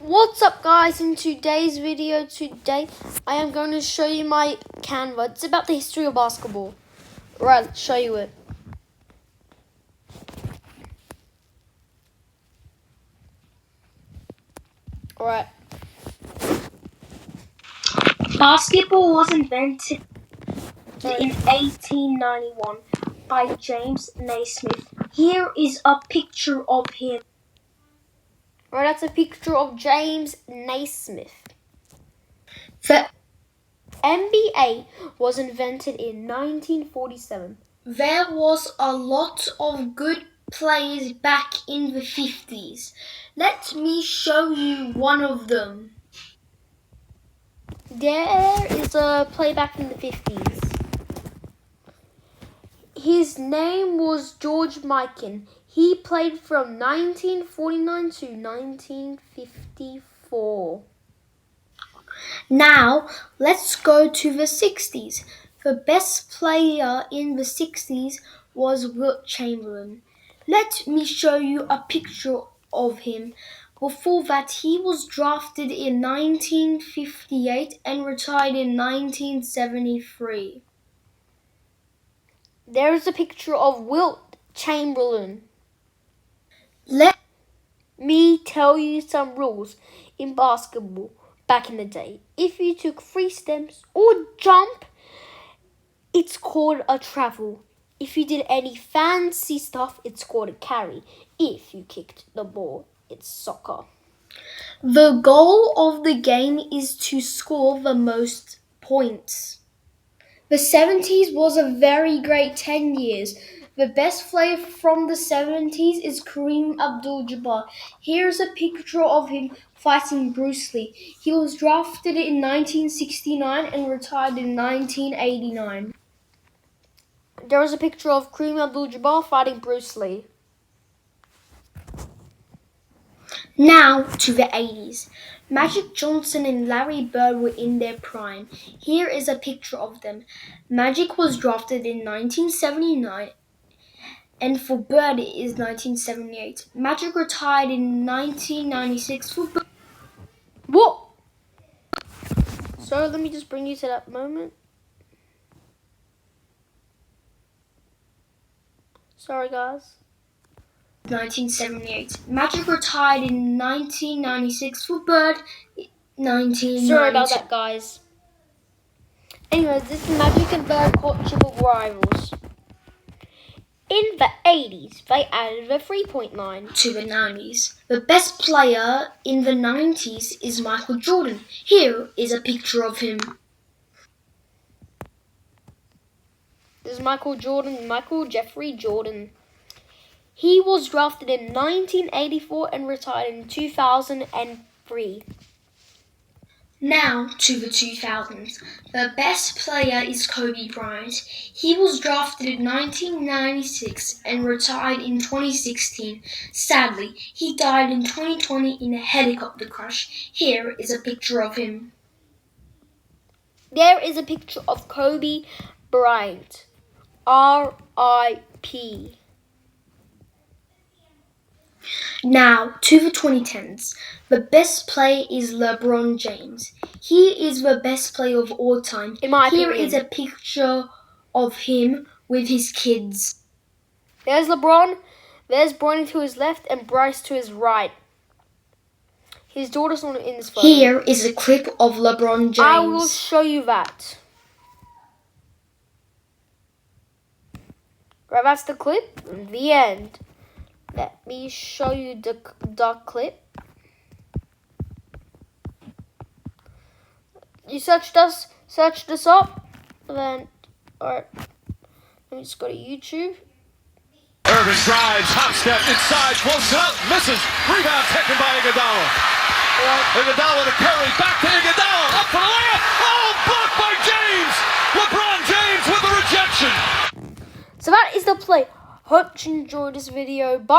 What's up, guys? In today's video I am going to show you my Canva. It's about the history of basketball. Right, let's show you it. Alright. Basketball was invented in 1891 by James Naismith. Here is a picture of him. Right, that's a picture of James Naismith. The NBA was invented in 1947. There was a lot of good players back in the 50s. Let me show you one of them. There is a player back in the 50s. His name was George Mikan. He played from 1949 to 1954. Now, let's go to the 60s. The best player in the 60s was Wilt Chamberlain. Let me show you a picture of him. Before that, he was drafted in 1958 and retired in 1973. There is a picture of Wilt Chamberlain. Let me tell you some rules in basketball. Back in the day, if you took 3 steps or jump, it's called a travel. If you did any fancy stuff, it's called a carry. If you kicked the ball, it's soccer. The goal of the game is to score the most points. The 70s was a very great 10 years. The best player from the 70s is Kareem Abdul-Jabbar. Here's a picture of him fighting Bruce Lee. He was drafted in 1969 and retired in 1989. There is a picture of Kareem Abdul-Jabbar fighting Bruce Lee. Now to the 80s. Magic Johnson and Larry Bird were in their prime. Here is a picture of them. Magic was drafted in 1979. And for Bird, it is 1978. Magic retired in 1996 for Bird. What? So let me just bring you to that moment. Sorry, guys. 1978. Magic retired in 1996 for Bird. 1992. Sorry about that, guys. Anyways, this is Magic and Bird courtship of rivals. In the 80s, they added the 3-point line. To the 90s. The best player in the 90s is Michael Jordan. Here is a picture of him. This is Michael Jordan, Michael Jeffrey Jordan. He was drafted in 1984 and retired in 2003. Now to the 2000s. The best player is Kobe Bryant. He was drafted in 1996 and retired in 2016. Sadly, he died in 2020 in a helicopter crash. Here is a picture of him. There is a picture of Kobe Bryant. R.I.P. Now, to the 2010s. The best player is LeBron James. He is the best player of all time. In my opinion. Here is a picture of him with his kids. There's LeBron. There's Bronny to his left and Bryce to his right. His daughter's not in this photo. Here is a clip of LeBron James. I will show you that. Right, that's the clip. The end. Let me show you the clip. You search this up, then, alright, let me just go to YouTube. Irving drives, hop step, inside, close up, misses, rebound taken by Iguodala. Iguodala to Curry, back to Iguodala, up for the layup, oh, blocked by James! LeBron James with the rejection! So that is the play. Hope you enjoyed this video. Bye!